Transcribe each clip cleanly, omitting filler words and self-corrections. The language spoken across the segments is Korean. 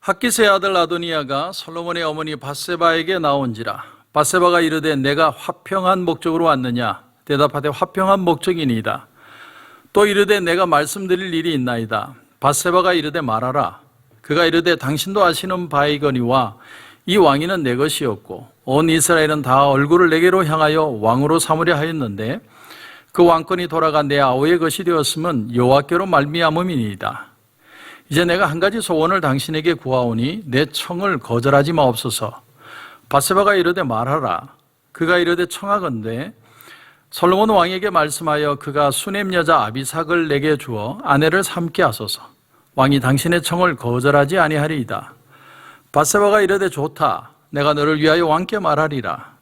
학기스의 아들 아도니아가 솔로몬의 어머니 밧세바에게 나온지라. 밧세바가 이르되 내가 화평한 목적으로 왔느냐? 대답하되 화평한 목적이니이다. 또 이르되 내가 말씀드릴 일이 있나이다. 밧세바가 이르되 말하라. 그가 이르되 당신도 아시는 바이거니와 이 왕위는 내 것이었고 온 이스라엘은 다 얼굴을 내게로 향하여 왕으로 삼으려 하였는데 그 왕권이 돌아가 내 아우의 것이 되었음은 여호와께로 말미암음이니이다. 이제 내가 한 가지 소원을 당신에게 구하오니 내 청을 거절하지 마옵소서. 밧세바가 이르되 말하라. 그가 이르되 청하건대 솔로몬 왕에게 말씀하여 그가 수넴 여자 아비삭을 내게 주어 아내를 삼게 하소서. 왕이 당신의 청을 거절하지 아니하리이다. 밧세바가 이르되 좋다. 내가 너를 위하여 왕께 말하리라.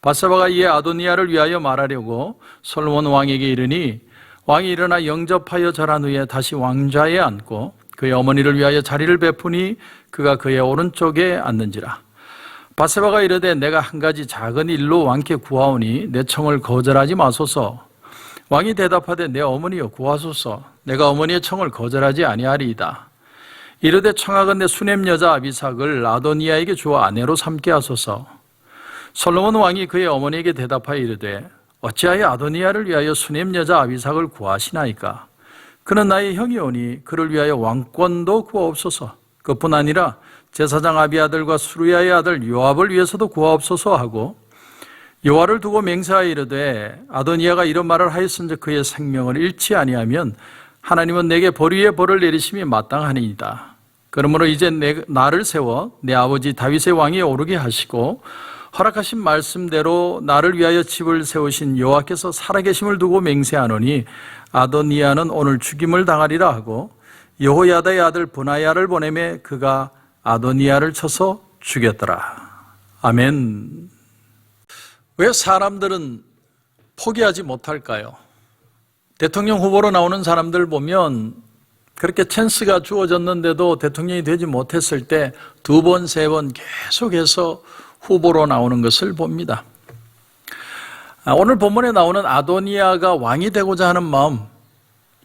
밧세바가 이에 아도니아를 위하여 말하려고 솔로몬 왕에게 이르니 왕이 일어나 영접하여 절한 후에 다시 왕좌에 앉고 그의 어머니를 위하여 자리를 베푸니 그가 그의 오른쪽에 앉는지라. 밧세바가 이르되 내가 한 가지 작은 일로 왕께 구하오니 내 청을 거절하지 마소서. 왕이 대답하되 내 어머니여 구하소서. 내가 어머니의 청을 거절하지 아니하리이다. 이르되 청하건대 수넴 여자 아비삭을 아도니아에게 주어 아내로 삼게 하소서. 솔로몬 왕이 그의 어머니에게 대답하여 이르되 어찌하여 아도니아를 위하여 수넴 여자 아비삭을 구하시나이까? 그는 나의 형이오니 그를 위하여 왕권도 구하옵소서. 그뿐 아니라 제사장 아비아들과 수르야의 아들 요압을 위해서도 구하옵소서 하고 여호와를 두고 맹세하여 이르되 아도니아가 이런 말을 하였은즉 그의 생명을 잃지 아니하면 하나님은 내게 벌 위에 벌을 내리심이 마땅하니이다. 그러므로 이제 나를 세워 내 아버지 다윗의 왕위에 오르게 하시고 허락하신 말씀대로 나를 위하여 집을 세우신 여호와께서 살아계심을 두고 맹세하노니 아도니아는 오늘 죽임을 당하리라 하고 여호야다의 아들 브나야를 보내매 그가 아도니아를 쳐서 죽였더라. 아멘. 왜 사람들은 포기하지 못할까요? 대통령 후보로 나오는 사람들 보면 그렇게 찬스가 주어졌는데도 대통령이 되지 못했을 때 2번, 3번 계속해서 후보로 나오는 것을 봅니다. 오늘 본문에 나오는 아도니아가 왕이 되고자 하는 마음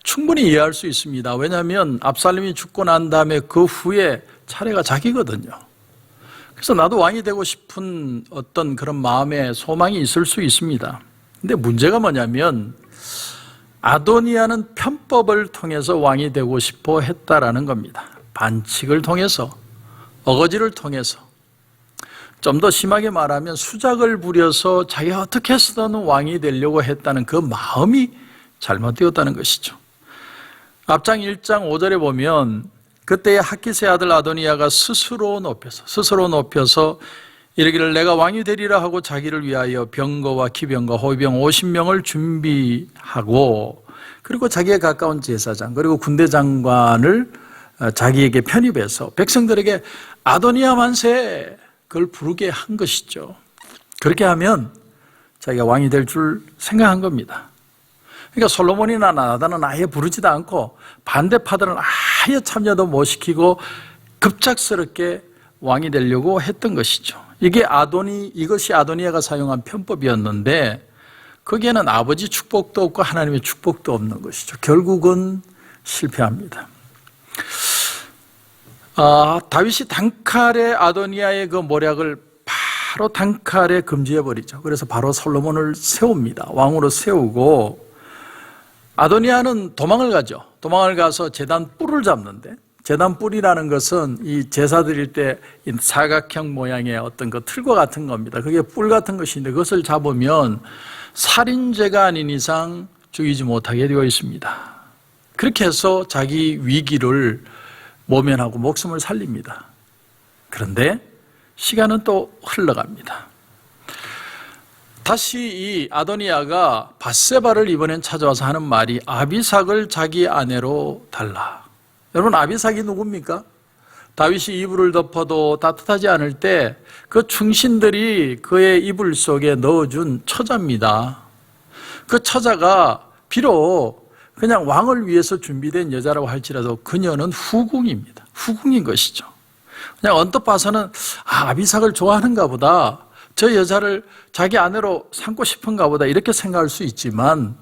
충분히 이해할 수 있습니다. 왜냐하면 압살롬이 죽고 난 다음에 그 후에 차례가 자기거든요. 그래서 나도 왕이 되고 싶은 어떤 그런 마음의 소망이 있을 수 있습니다. 근데 문제가 뭐냐면 아도니아는 편법을 통해서 왕이 되고 싶어 했다라는 겁니다. 반칙을 통해서, 어거지를 통해서, 좀 더 심하게 말하면 수작을 부려서 자기가 어떻게 해서든 왕이 되려고 했다는 그 마음이 잘못되었다는 것이죠. 앞장 1장 5절에 보면 그때의 학기스의 아들 아도니아가 스스로 높여서 이르기를 내가 왕이 되리라 하고 자기를 위하여 병거와 기병과 호위병 50명을 준비하고 그리고 자기에 가까운 제사장 그리고 군대 장관을 자기에게 편입해서 백성들에게 아도니아 만세 그걸 부르게 한 것이죠. 그렇게 하면 자기가 왕이 될 줄 생각한 겁니다. 그러니까 솔로몬이나 나단은 아예 부르지도 않고 반대파들은 아예 참여도 못 시키고 급작스럽게 왕이 되려고 했던 것이죠. 이것이 아도니아가 사용한 편법이었는데 거기에는 아버지 축복도 없고 하나님의 축복도 없는 것이죠. 결국은 실패합니다. 다윗이 단칼에 아도니아의 그 모략을 바로 단칼에 금지해버리죠. 그래서 바로 솔로몬을 세웁니다. 왕으로 세우고 아도니아는 도망을 가죠. 도망을 가서 제단 뿔을 잡는데 제단 뿔이라는 것은 이 제사 드릴 때 사각형 모양의 어떤 그 틀과 같은 겁니다. 그게 뿔 같은 것인데 그것을 잡으면 살인죄가 아닌 이상 죽이지 못하게 되어 있습니다. 그렇게 해서 자기 위기를 모면하고 목숨을 살립니다. 그런데 시간은 또 흘러갑니다. 다시 이 아도니아가 밧세바를 이번엔 찾아와서 하는 말이 아비삭을 자기 아내로 달라. 여러분 아비삭이 누굽니까? 다윗이 이불을 덮어도 따뜻하지 않을 때 그 충신들이 그의 이불 속에 넣어준 처자입니다. 그 처자가 비록 그냥 왕을 위해서 준비된 여자라고 할지라도 그녀는 후궁입니다. 후궁인 것이죠. 그냥 언뜻 봐서는 아비삭을 좋아하는가 보다, 저 여자를 자기 아내로 삼고 싶은가 보다 이렇게 생각할 수 있지만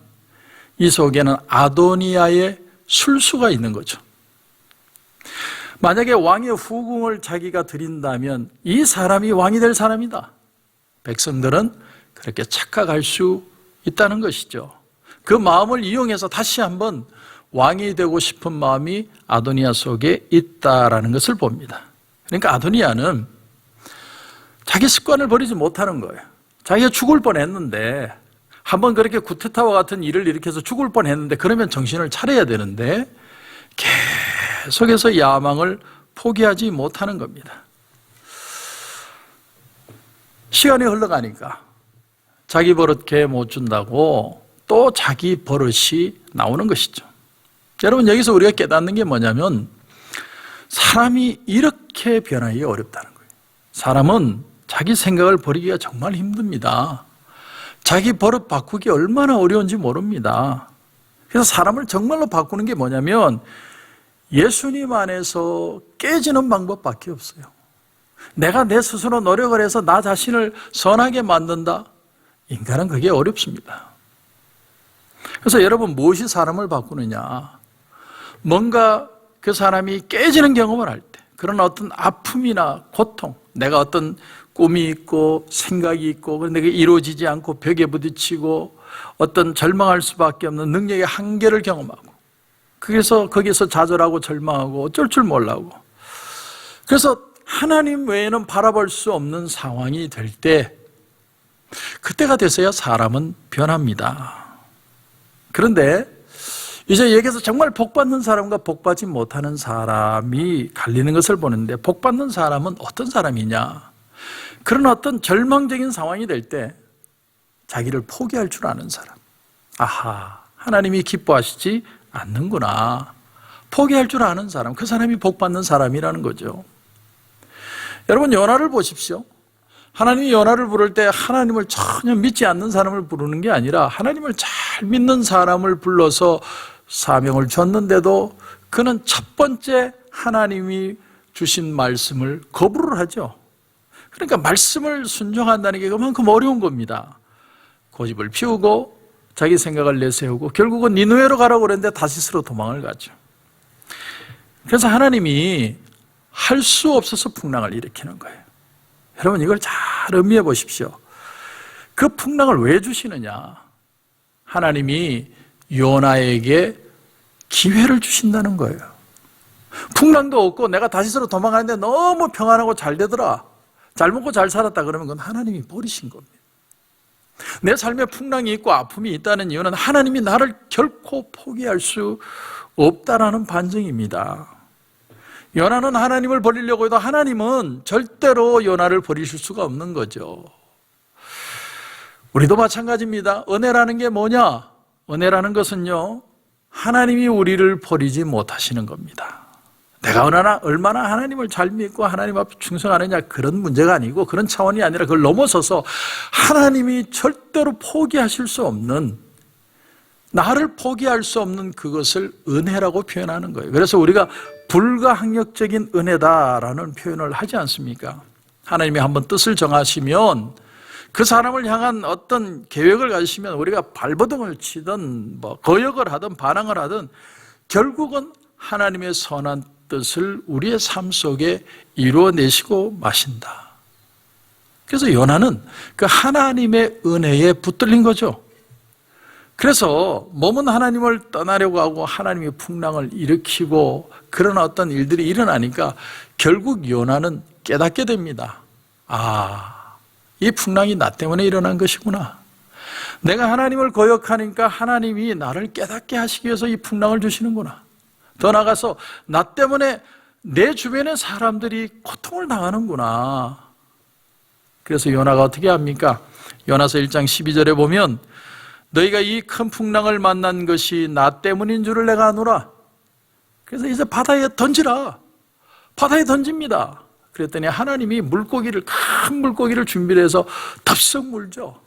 이 속에는 아도니아의 술수가 있는 거죠. 만약에 왕의 후궁을 자기가 드린다면 이 사람이 왕이 될 사람이다. 백성들은 그렇게 착각할 수 있다는 것이죠. 그 마음을 이용해서 다시 한번 왕이 되고 싶은 마음이 아도니아 속에 있다라는 것을 봅니다. 그러니까 아도니아는 자기 습관을 버리지 못하는 거예요. 자기가 죽을 뻔했는데, 한번 그렇게 구테타와 같은 일을 일으켜서 죽을 뻔했는데, 그러면 정신을 차려야 되는데 계속해서 야망을 포기하지 못하는 겁니다. 시간이 흘러가니까 자기 버릇 개 못 준다고 또 자기 버릇이 나오는 것이죠. 여러분, 여기서 우리가 깨닫는 게 뭐냐면 사람이 이렇게 변하기가 어렵다는 거예요. 사람은 자기 생각을 버리기가 정말 힘듭니다. 자기 버릇 바꾸기 얼마나 어려운지 모릅니다. 그래서 사람을 정말로 바꾸는 게 뭐냐면 예수님 안에서 깨지는 방법밖에 없어요. 내가 내 스스로 노력을 해서 나 자신을 선하게 만든다? 인간은 그게 어렵습니다. 그래서 여러분, 무엇이 사람을 바꾸느냐? 뭔가 그 사람이 깨지는 경험을 할 때, 그런 어떤 아픔이나 고통, 내가 어떤 꿈이 있고 생각이 있고 그런데 그게 이루어지지 않고 벽에 부딪히고 어떤 절망할 수밖에 없는 능력의 한계를 경험하고, 그래서 거기서 좌절하고 절망하고 어쩔 줄 몰라고, 그래서 하나님 외에는 바라볼 수 없는 상황이 될 때, 그때가 돼서야 사람은 변합니다. 그런데 이제 여기서 정말 복받는 사람과 복받지 못하는 사람이 갈리는 것을 보는데, 복받는 사람은 어떤 사람이냐? 그런 어떤 절망적인 상황이 될 때 자기를 포기할 줄 아는 사람. 아하, 하나님이 기뻐하시지 않는구나. 포기할 줄 아는 사람, 그 사람이 복받는 사람이라는 거죠. 여러분, 요나를 보십시오. 하나님이 요나를 부를 때 하나님을 전혀 믿지 않는 사람을 부르는 게 아니라 하나님을 잘 믿는 사람을 불러서 사명을 줬는데도 그는 첫 번째 하나님이 주신 말씀을 거부를 하죠. 그러니까 말씀을 순종한다는 게 그만큼 어려운 겁니다. 고집을 피우고 자기 생각을 내세우고 결국은 니느웨로 가라고 그랬는데 다시스로 도망을 가죠. 그래서 하나님이 할 수 없어서 풍랑을 일으키는 거예요. 여러분, 이걸 잘 음미해 보십시오. 그 풍랑을 왜 주시느냐? 하나님이 요나에게 기회를 주신다는 거예요. 풍랑도 없고 내가 다시스로 도망가는데 너무 평안하고 잘 되더라, 잘 먹고 잘 살았다 그러면 그건 하나님이 버리신 겁니다. 내 삶에 풍랑이 있고 아픔이 있다는 이유는 하나님이 나를 결코 포기할 수 없다라는 반증입니다. 요나는 하나님을 버리려고 해도 하나님은 절대로 요나를 버리실 수가 없는 거죠. 우리도 마찬가지입니다. 은혜라는 게 뭐냐? 은혜라는 것은요, 하나님이 우리를 버리지 못하시는 겁니다. 내가 얼마나 하나님을 잘 믿고 하나님 앞에 충성하느냐, 그런 문제가 아니고 그런 차원이 아니라 그걸 넘어서서 하나님이 절대로 포기하실 수 없는, 나를 포기할 수 없는 그것을 은혜라고 표현하는 거예요. 그래서 우리가 불가항력적인 은혜다라는 표현을 하지 않습니까? 하나님이 한번 뜻을 정하시면 그 사람을 향한 어떤 계획을 가지시면 우리가 발버둥을 치든 거역을 하든 반항을 하든 결국은 하나님의 선한 뜻을 우리의 삶 속에 이루어내시고 마신다. 그래서 요나는 그 하나님의 은혜에 붙들린 거죠. 그래서 몸은 하나님을 떠나려고 하고 하나님의 풍랑을 일으키고 그런 어떤 일들이 일어나니까 결국 요나는 깨닫게 됩니다. 아, 이 풍랑이 나 때문에 일어난 것이구나. 내가 하나님을 거역하니까 하나님이 나를 깨닫게 하시기 위해서 이 풍랑을 주시는구나. 더 나아가서 나 때문에 내 주변의 사람들이 고통을 당하는구나. 그래서 요나가 어떻게 합니까? 요나서 1장 12절에 보면 너희가 이 큰 풍랑을 만난 것이 나 때문인 줄을 내가 아노라. 그래서 이제 바다에 던지라. 바다에 던집니다. 그랬더니 하나님이 큰 물고기를 준비를 해서 덥석 물죠.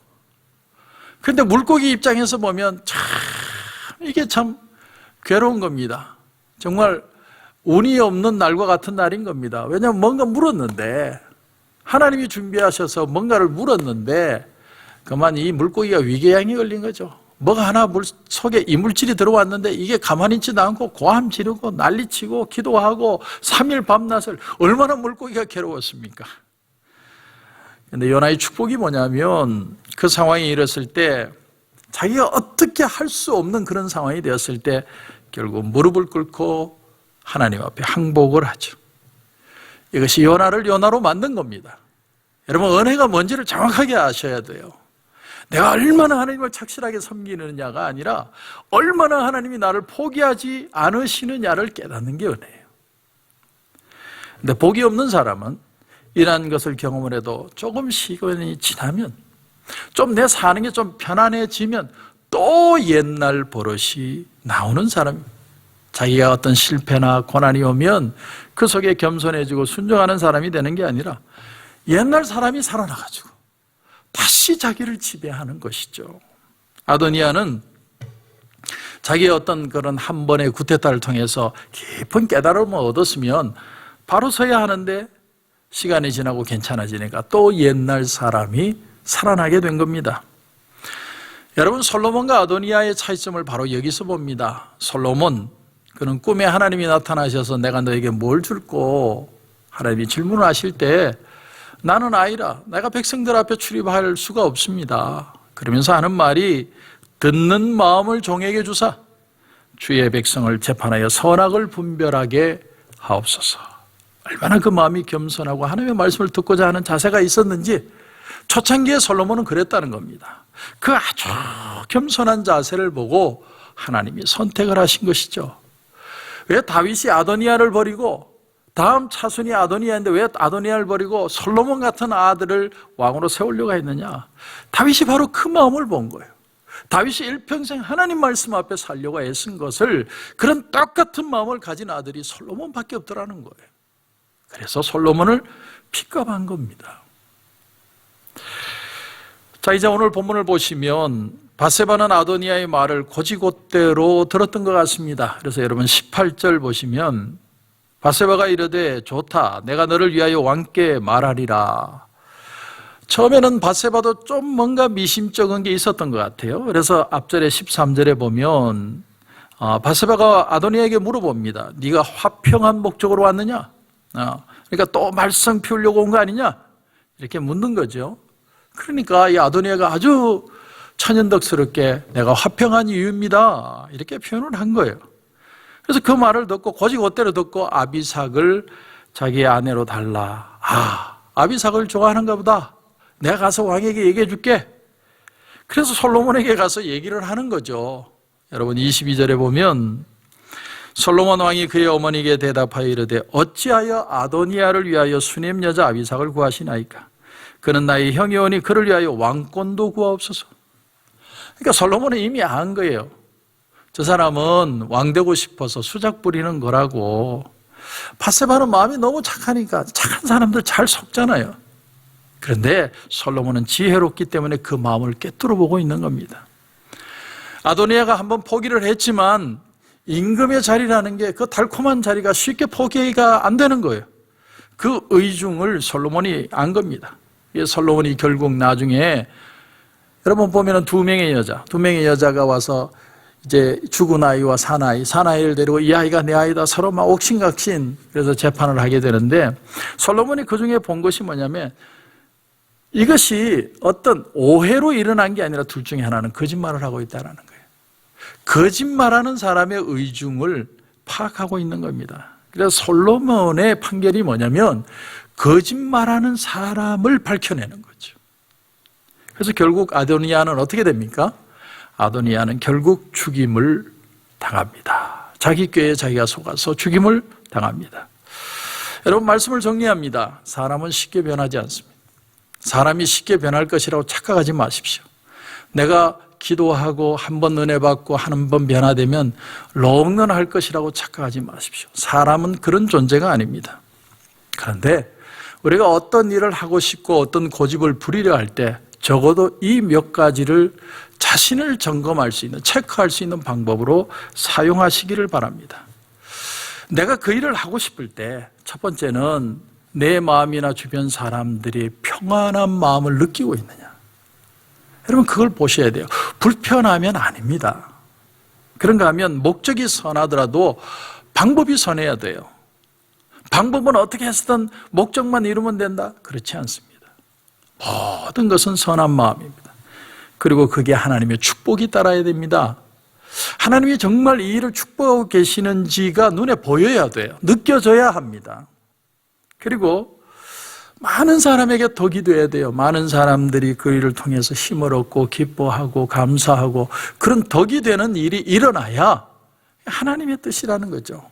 그런데 물고기 입장에서 보면 이게 참 괴로운 겁니다. 정말 운이 없는 날과 같은 날인 겁니다. 왜냐하면 뭔가 물었는데, 하나님이 준비하셔서 뭔가를 물었는데 그만 이 물고기가 위궤양이 걸린 거죠. 뭐가 하나 물 속에 이물질이 들어왔는데 이게 가만히 있지도 않고 고함 지르고 난리치고 기도하고 3일 밤낮을 얼마나 물고기가 괴로웠습니까? 근데 요나의 축복이 뭐냐면 그 상황이 이랬을 때 자기가 어떻게 할 수 없는 그런 상황이 되었을 때 결국 무릎을 꿇고 하나님 앞에 항복을 하죠. 이것이 요나를 요나로 만든 겁니다. 여러분, 은혜가 뭔지를 정확하게 아셔야 돼요. 내가 얼마나 하나님을 착실하게 섬기느냐가 아니라 얼마나 하나님이 나를 포기하지 않으시느냐를 깨닫는 게 은혜예요. 근데 복이 없는 사람은 이러한 것을 경험을 해도 조금 시간이 지나면 좀 내 사는 게 좀 편안해지면 또 옛날 버릇이 나오는 사람입니다. 자기가 어떤 실패나 고난이 오면 그 속에 겸손해지고 순종하는 사람이 되는 게 아니라 옛날 사람이 살아나가지고 다시 자기를 지배하는 것이죠. 아도니아는 자기의 어떤 그런 한 번의 구테타를 통해서 깊은 깨달음을 얻었으면 바로 서야 하는데 시간이 지나고 괜찮아지니까 또 옛날 사람이 살아나게 된 겁니다. 여러분, 솔로몬과 아도니아의 차이점을 바로 여기서 봅니다. 솔로몬, 그는 꿈에 하나님이 나타나셔서 내가 너에게 뭘 줄고 하나님이 질문을 하실 때 나는 아이라 내가 백성들 앞에 출입할 수가 없습니다. 그러면서 하는 말이 듣는 마음을 종에게 주사 주의 백성을 재판하여 선악을 분별하게 하옵소서. 얼마나 그 마음이 겸손하고 하나님의 말씀을 듣고자 하는 자세가 있었는지 초창기에 솔로몬은 그랬다는 겁니다. 그 아주 겸손한 자세를 보고 하나님이 선택을 하신 것이죠. 왜 다윗이 아도니아를 버리고 다음 차순이 아도니아인데 왜 아도니아를 버리고 솔로몬 같은 아들을 왕으로 세우려고 했느냐? 다윗이 바로 그 마음을 본 거예요. 다윗이 일평생 하나님 말씀 앞에 살려고 애쓴 것을 그런 똑같은 마음을 가진 아들이 솔로몬밖에 없더라는 거예요. 그래서 솔로몬을 픽업한 겁니다. 자, 이제 오늘 본문을 보시면 밧세바는 아도니아의 말을 곧이곧대로 들었던 것 같습니다. 그래서 여러분 18절 보시면 밧세바가 이르되 좋다, 내가 너를 위하여 왕께 말하리라. 처음에는 밧세바도 좀 뭔가 미심쩍은 게 있었던 것 같아요. 그래서 앞절에 13절에 보면 밧세바가 아도니아에게 물어봅니다. 네가 화평한 목적으로 왔느냐? 그러니까 또 말썽 피우려고 온 거 아니냐? 이렇게 묻는 거죠. 그러니까 이 아도니아가 아주 천연덕스럽게 내가 화평한 이유입니다, 이렇게 표현을 한 거예요. 그래서 그 말을 듣고 곧이곧대로 듣고 아비삭을 자기의 아내로 달라. 아비삭을 좋아하는가 보다. 내가 가서 왕에게 얘기해 줄게. 그래서 솔로몬에게 가서 얘기를 하는 거죠. 여러분 22절에 보면 솔로몬 왕이 그의 어머니에게 대답하여 이르되 어찌하여 아도니아를 위하여 수넴 여자 아비삭을 구하시나이까? 그는 나의 형이오니 그를 위하여 왕권도 구하옵소서. 그러니까 솔로몬은 이미 안 거예요. 저 사람은 왕 되고 싶어서 수작 부리는 거라고. 밧세바는 마음이 너무 착하니까 착한 사람들 잘 속잖아요. 그런데 솔로몬은 지혜롭기 때문에 그 마음을 꿰뚫어 보고 있는 겁니다. 아도니아가 한번 포기를 했지만 임금의 자리라는 게 그 달콤한 자리가 쉽게 포기가 안 되는 거예요. 그 의중을 솔로몬이 안 겁니다. 솔로몬이 결국 나중에 여러분 보면은 두 명의 여자가 와서 이제 죽은 아이와 사나이를 데리고 이 아이가 내 아이다 서로 막 옥신각신 그래서 재판을 하게 되는데 솔로몬이 그 중에 본 것이 뭐냐면 이것이 어떤 오해로 일어난 게 아니라 둘 중에 하나는 거짓말을 하고 있다는 거예요. 거짓말하는 사람의 의중을 파악하고 있는 겁니다. 그래서 솔로몬의 판결이 뭐냐면 거짓말하는 사람을 밝혀내는 거죠. 그래서 결국 아도니아는 어떻게 됩니까? 아도니아는 결국 죽임을 당합니다. 자기 꾀에 자기가 속아서 죽임을 당합니다. 여러분 말씀을 정리합니다. 사람은 쉽게 변하지 않습니다. 사람이 쉽게 변할 것이라고 착각하지 마십시오. 내가 기도하고 한 번 은혜 받고 한 번 변화되면 롱런할 것이라고 착각하지 마십시오. 사람은 그런 존재가 아닙니다. 그런데 우리가 어떤 일을 하고 싶고 어떤 고집을 부리려 할 때 적어도 이 몇 가지를 자신을 점검할 수 있는, 체크할 수 있는 방법으로 사용하시기를 바랍니다. 내가 그 일을 하고 싶을 때 첫 번째는 내 마음이나 주변 사람들이 평안한 마음을 느끼고 있느냐. 여러분 그걸 보셔야 돼요. 불편하면 아닙니다. 그런가 하면 목적이 선하더라도 방법이 선해야 돼요. 방법은 어떻게 해서든 목적만 이루면 된다? 그렇지 않습니다. 모든 것은 선한 마음입니다. 그리고 그게 하나님의 축복이 따라야 됩니다. 하나님이 정말 이 일을 축복하고 계시는지가 눈에 보여야 돼요. 느껴져야 합니다. 그리고 많은 사람에게 덕이 돼야 돼요. 많은 사람들이 그 일을 통해서 힘을 얻고 기뻐하고 감사하고 그런 덕이 되는 일이 일어나야 하나님의 뜻이라는 거죠.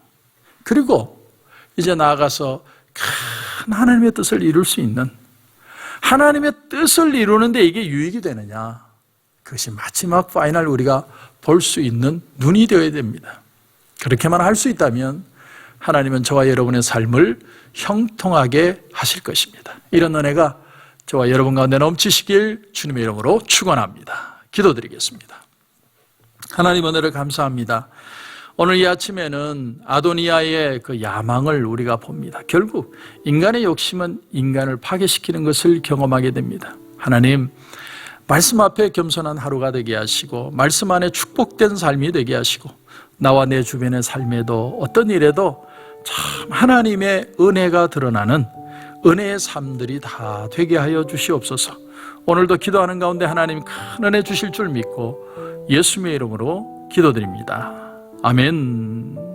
그리고 이제 나아가서 큰 하나님의 뜻을 이룰 수 있는, 하나님의 뜻을 이루는데 이게 유익이 되느냐, 그것이 마지막 파이널 우리가 볼 수 있는 눈이 되어야 됩니다. 그렇게만 할 수 있다면 하나님은 저와 여러분의 삶을 형통하게 하실 것입니다. 이런 은혜가 저와 여러분 가운데 넘치시길 주님의 이름으로 축원합니다. 기도드리겠습니다. 하나님 은혜를 감사합니다. 오늘 이 아침에는 아도니아의 그 야망을 우리가 봅니다. 결국 인간의 욕심은 인간을 파괴시키는 것을 경험하게 됩니다. 하나님, 말씀 앞에 겸손한 하루가 되게 하시고 말씀 안에 축복된 삶이 되게 하시고 나와 내 주변의 삶에도 어떤 일에도 참 하나님의 은혜가 드러나는 은혜의 삶들이 다 되게 하여 주시옵소서. 오늘도 기도하는 가운데 하나님 큰 은혜 주실 줄 믿고 예수님의 이름으로 기도드립니다. 아멘.